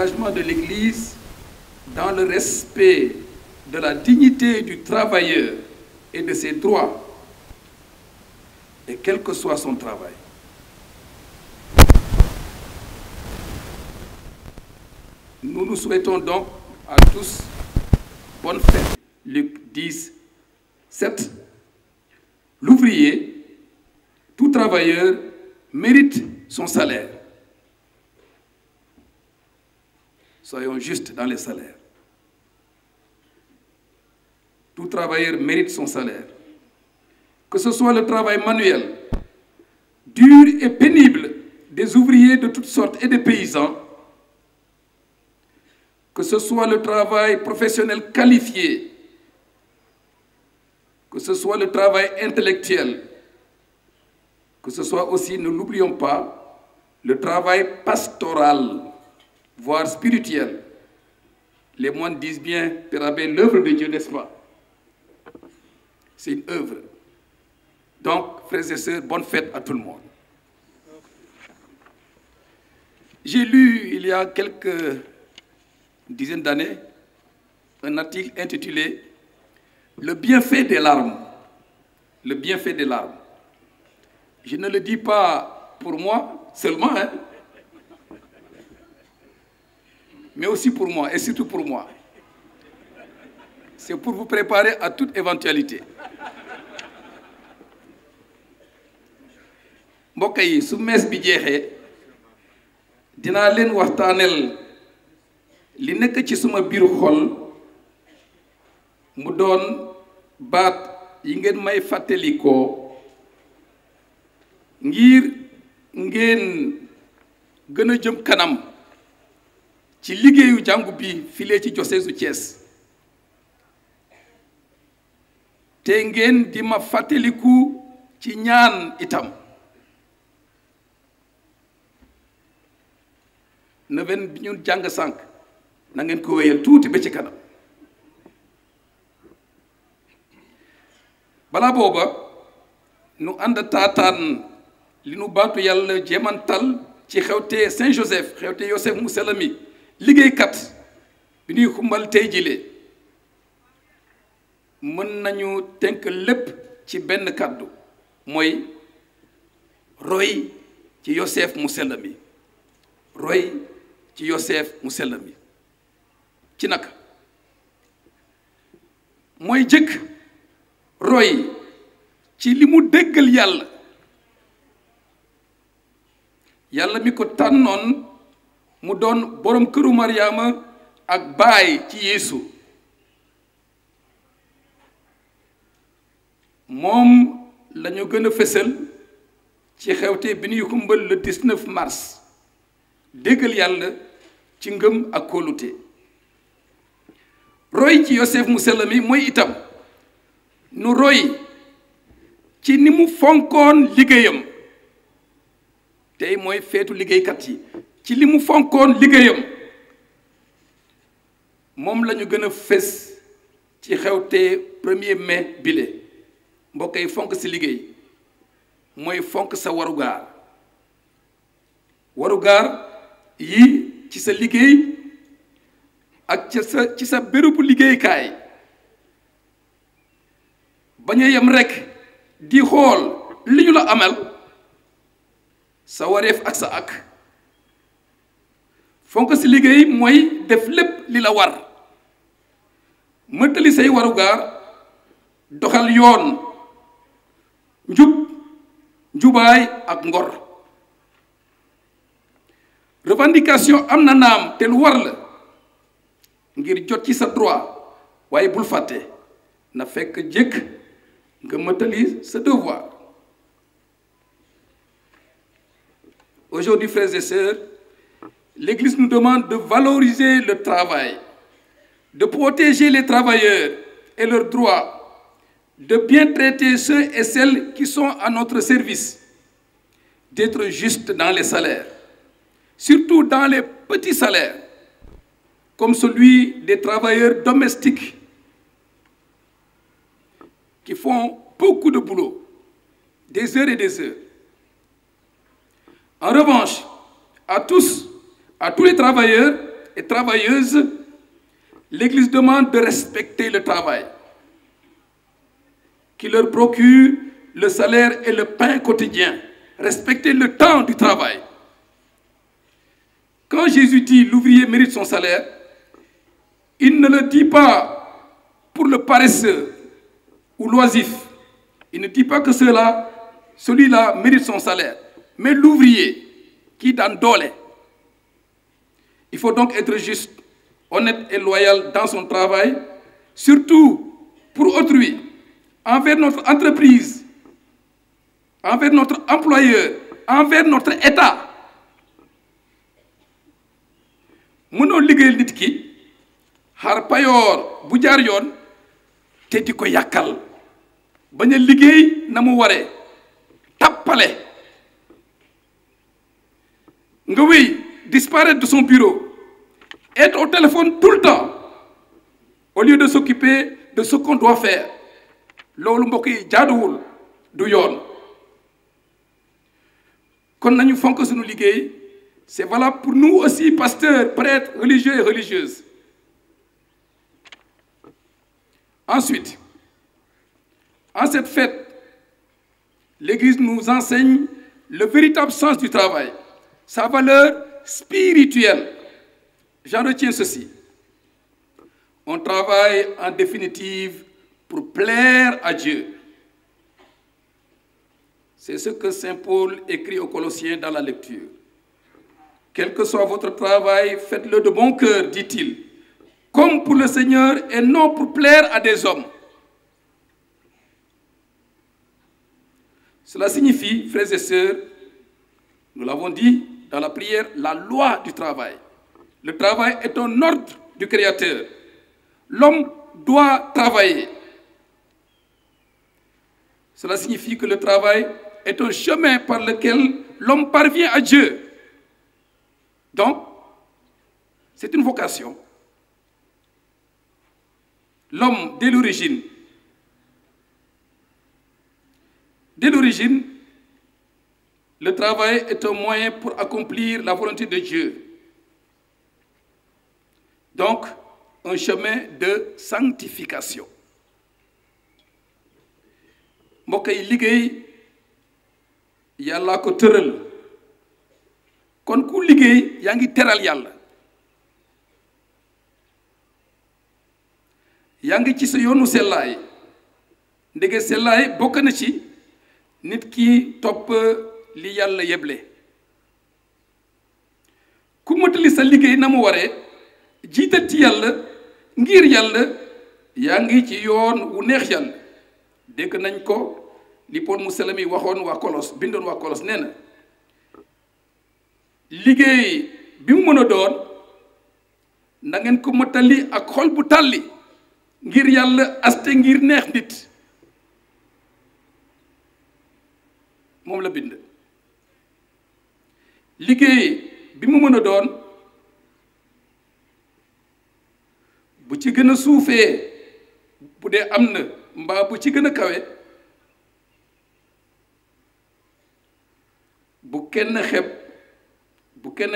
l'engagement de l'Église dans le respect de la dignité du travailleur et de ses droits, et quel que soit son travail. Nous nous souhaitons donc à tous bonne fête. Luc 10, 7. L'ouvrier, tout travailleur, mérite son salaire. Soyons justes dans les salaires. Tout travailleur mérite son salaire. Que ce soit le travail manuel, dur et pénible des ouvriers de toutes sortes et des paysans, que ce soit le travail professionnel qualifié, que ce soit le travail intellectuel, que ce soit aussi, ne l'oublions pas, le travail pastoral, voire spirituel. Les moines disent bien, Père Abbé, l'œuvre de Dieu, n'est-ce pas? C'est une œuvre. Donc, frères et sœurs, bonne fête à tout le monde. J'ai lu, il y a quelques dizaines d'années, un article intitulé « Le bienfait des larmes ». Le bienfait des larmes. Je ne le dis pas pour moi seulement, hein, mais aussi pour moi, et surtout pour moi. C'est pour vous préparer à toute éventualité. mbokk yi su mees bi jeexee dinaa leen waxtaaneel li nekk ci suma biiru xol mu doon baat yi ngeen may fàttalikoo ngir ngeen gën a jëm kanam ci liggéeyu jàngu bi file ci diocèse u Thiès te ngeen di ma fàttaliku ci ñaan itam neuvaine bi ñu jàng sànq na ngeen ko wéyal tuuti ba ci kanam balaa booba nu ànd taataan li nu baatu yàlla jéemantal ci xewte Saint Joseph xewte Yosef mu sell mi liggéeykat bi ñuy xumbal tey jile mën nañu tënk lépp ci benn kàddu mooy roy ci Yosef mu sell mi roy ci Yosef mu sell mi ci naka mooy jëkk roy ci li mu déggal yàlla yàlla mi ko tànnoon mu doon borom këru Mariama ak baay ci Yeesu moom lañu gën a fësal ci xewte bi ñuy xumbal le 19 mars déggal yàlla ci ngëm ak kóolute roy ci Yosef mu sell mi mooy itam nu roy ci ni mu fonkoon liggéeyam tey mooy feetu liggéeykat yi ci li mu fonkoon liggéeyam moom lañu gën a fës ci xewte 1er mai bile mbokk yi fonk si liggéey mooy fonk sa warugaar yi ci sa liggéey ak ci sa bérébu liggéeykaay bañ a yem rekk di xool li ñu la amal sa wareef ak sa ak fonk si liggéey mooy def lépp li la war mëttali say warugaar doxal yoon njubaay ak ngor revendication am na naam te lu war la ngir jot ci sa droit waaye bul fàtte na fekk jëkk nga mëttali sa devoir. Aujourd'hui, frères et sœurs, l'Église nous demande de valoriser le travail, de protéger les travailleurs et leurs droits, de bien traiter ceux et celles qui sont à notre service, d'être juste dans les salaires, surtout dans les petits salaires, comme celui des travailleurs domestiques qui font beaucoup de boulot, des heures et des heures. En revanche, à tous les travailleurs, et travailleuses, l'Église demande de respecter le travail, qui leur procure le salaire et le pain quotidien. Respecter le temps du travail. Quand Jésus dit l'ouvrier mérite son salaire, il ne le dit pas pour le paresseux ou l'oisif. Il ne dit pas que celui-là mérite son salaire, mais l'ouvrier qui donne dole. Il faut donc être juste, honnête et loyal dans son travail, surtout pour autrui, envers notre entreprise, envers notre employeur, envers notre État. Mënoo liggéeyal nit ki xaar payoor bu jaar yoon te di ko yàkkal bañ a liggéey na mu waree tappale nga wéy disparaître de son bureau, être au téléphone tout le temps au lieu de s'occuper de ce qu'on doit faire. Loolu mbokk yi jaaduwul du yoon. Kon nañu fonk suñu liggéey. C'est valable pour nous aussi, pasteurs, prêtres, religieux et religieuses. Ensuite, en cette fête, l'Église nous enseigne le véritable sens du travail, sa valeur spirituelle. J'en retiens ceci. On travaille en définitive pour plaire à Dieu. C'est ce que Saint Paul écrit aux Colossiens dans la lecture. Quel que soit votre travail, faites-le de bon cœur, dit-il, comme pour le Seigneur et non pour plaire à des hommes. Cela signifie, frères et sœurs, nous l'avons dit dans la prière, la loi du travail. Le travail est un ordre du Créateur. L'homme doit travailler. Cela signifie que le travail est un chemin par lequel l'homme parvient à Dieu. Donc, c'est une vocation. L'homme, dès l'origine, le travail est un moyen pour accomplir la volonté de Dieu. Donc, un chemin de sanctification. Mbokk yi liggéey Yàlla ko tëral. Kon ku liggéey yaa ngi teral Yàlla. Yaa ngi ci sa yoonu sellaay. Ndege sellaay bokk na ci nit ki topp li Yàlla yeble. Ku matali sa liggéey na mu waree jiital ci Yàlla ngir Yàlla yaa ngi ci yoon wu neex Yàlla. Dégg nañ ko li Paul mu sell mi waxoon waa Kolos bindoon waa Kolos nee na liggéey bi mu mën a doon na ngeen ko matali ak xol bu tàlli ngir Yàlla aste ngir neex nit moom la bind liggéey bi mu mën a doon bu ci gën a suufee bu dee am na mbaa bu ci gën a kawe bu kenn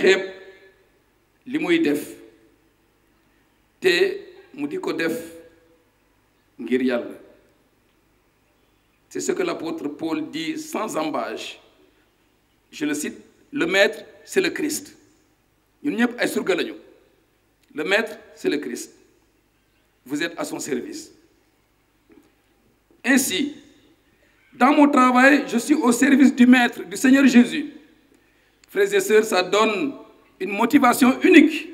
xeeb li muy def te mu di ko def ngir Yàlla. C'est ce que l'apôtre Paul dit sans ambages. Je le cite, le maître, c'est le Christ. Ñun ñëpp ay surga lañu. Le maître, c'est le Christ. Vous êtes à son service. Ainsi, dans mon travail, je suis au service du Maître, du Seigneur Jésus. Frères et sœurs, ça donne une motivation unique,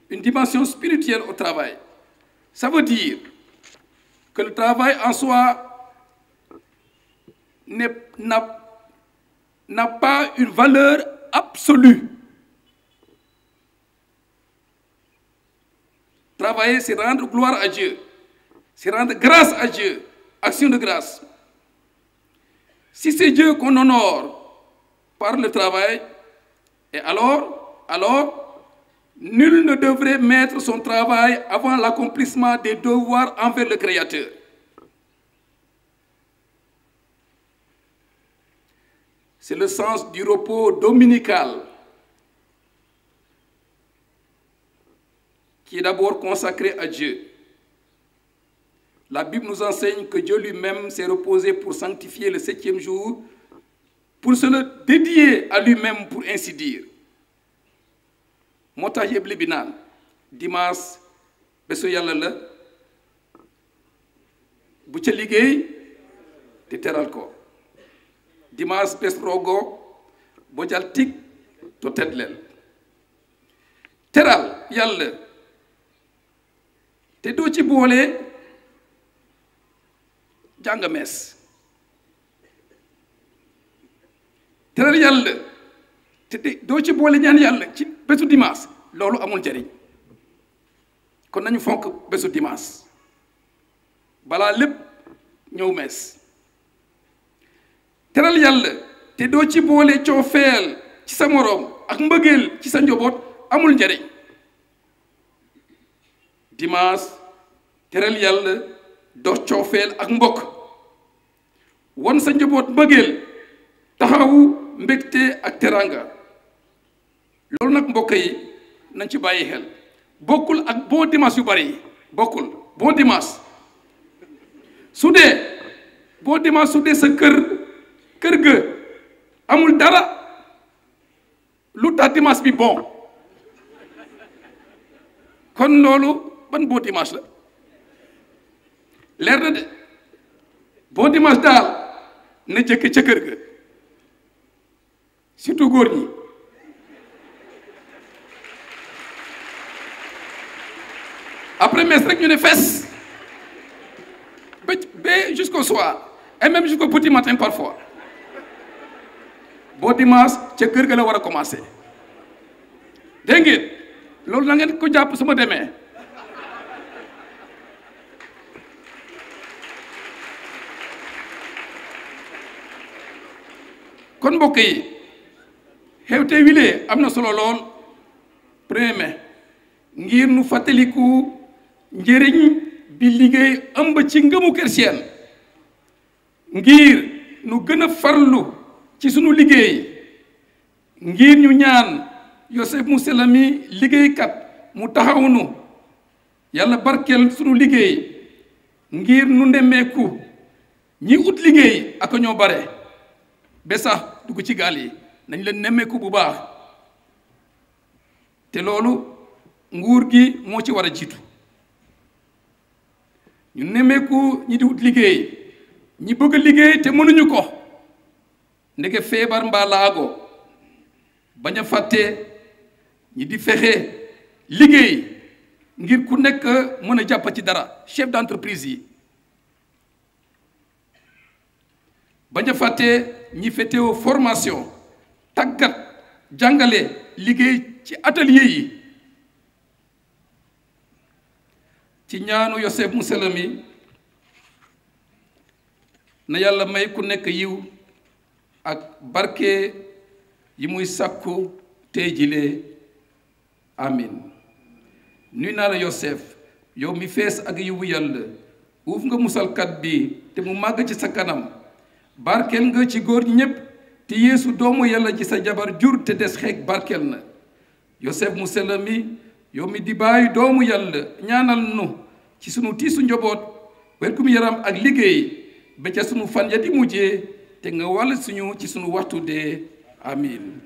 une dimension spirituelle au travail. Ça veut dire que le travail en soi n'a pas une valeur absolue. Travailler, c'est rendre gloire à Dieu, c'est rendre grâce à Dieu, action de grâce. Si c'est Dieu qu'on honore par le travail, et alors, nul ne devrait mettre son travail avant l'accomplissement des devoirs envers le Créateur. C'est le sens du repos dominical. qui est d'abord consacré à Dieu. La Bible nous enseigne que Dieu lui-même s'est reposé pour sanctifier le 7e jour, pour se le dédier à lui-même, pour ainsi dire. moo tax yëpp li bi naan dimanche bésu yàlla la bu ca liggéey te teral ko dimanche bés rogo bo jal tik to tetlel teral yàlla te doo ci boole jàng mees teral yàlla te doo ci boole ñaan yàlla ci bésu dimanche loolu amul njariñ kon nañu fonk bésu dimanche balaa lépp ñëw mees teral yàlla te doo ci boole coofeel ci sa moroom ak mbëggeel ci sa njaboot amul njariñ dimanche teral yàlla dox coofeel ak mbokk won sa njaboot mbëggeel taxawu mbégte ak teranga loolu nag mbokk yi nañ ci bàyyi xel bokkul ak boo dimanche yu bari yi bokkul boo dimanche su dee sa kër ga amul dara lu tax dimanche bi bon kon loolu ban boo dimanche la leer na de boo dimanche daal na jëkk ca kër ga surtout góor ñi après messe rek ñu ne fes ba jusqu'au soir et même jusqu'au petit matin parfois boo dimanche ca kër ga la war a commencer dégg ngeen loolu na ngeen ko jàpp su ma demee kon mbokk yi xewte wile am na solo lool premier mai ngir nu fàttaliku njëriñ bi liggéey ëmb ci ngëmu chrétien ngir nu gën a farlu ci sunu liggéey ngir ñu ñaan Yosef mu sell mi liggéeykat mu taxaw nu yàlla barkeel sunu liggéey ngir nu ndemeeku ñi ut liggéey ak ñoo bare ba sax dugg ci gaal yi nañ leen nemmeeku bu baax te loolu nguur gi moo ci war a jiitu ñu nemmeeku ñi di wut liggéey ñi bëgg liggéey te mënuñu ko ndeke feebar mbaa laago bañ a fàtte ñi di fexe liggéey ngir ku nekk mën a jàpp ci dara chef d'entreprise yi bañ a fàtte ñi féetewoo formation tàggat jàngale liggéey ci atelier yi ci ñaanu Yosef mu sell mi na yàlla may ku nekk yiw ak barke yi muy sàkku tey jile amin nuy naa la Yosef yow mi fees ak yiwu yàlla uuf nga musalkat bi te mu màgg ci sa kanam barkeel nga ci góor ñépp te Yeesu doomu yàlla ci sa jabar jur te des xeeg barkeel na Yosef mu sell mi yow mi di bàyyi doomu yàlla ñaanal nu ci sunu tiisu njaboot wérgum yaram ak liggéey ba ca sunu fan ya di mujjee te nga wàll suñu ci sunu waxtu dee amin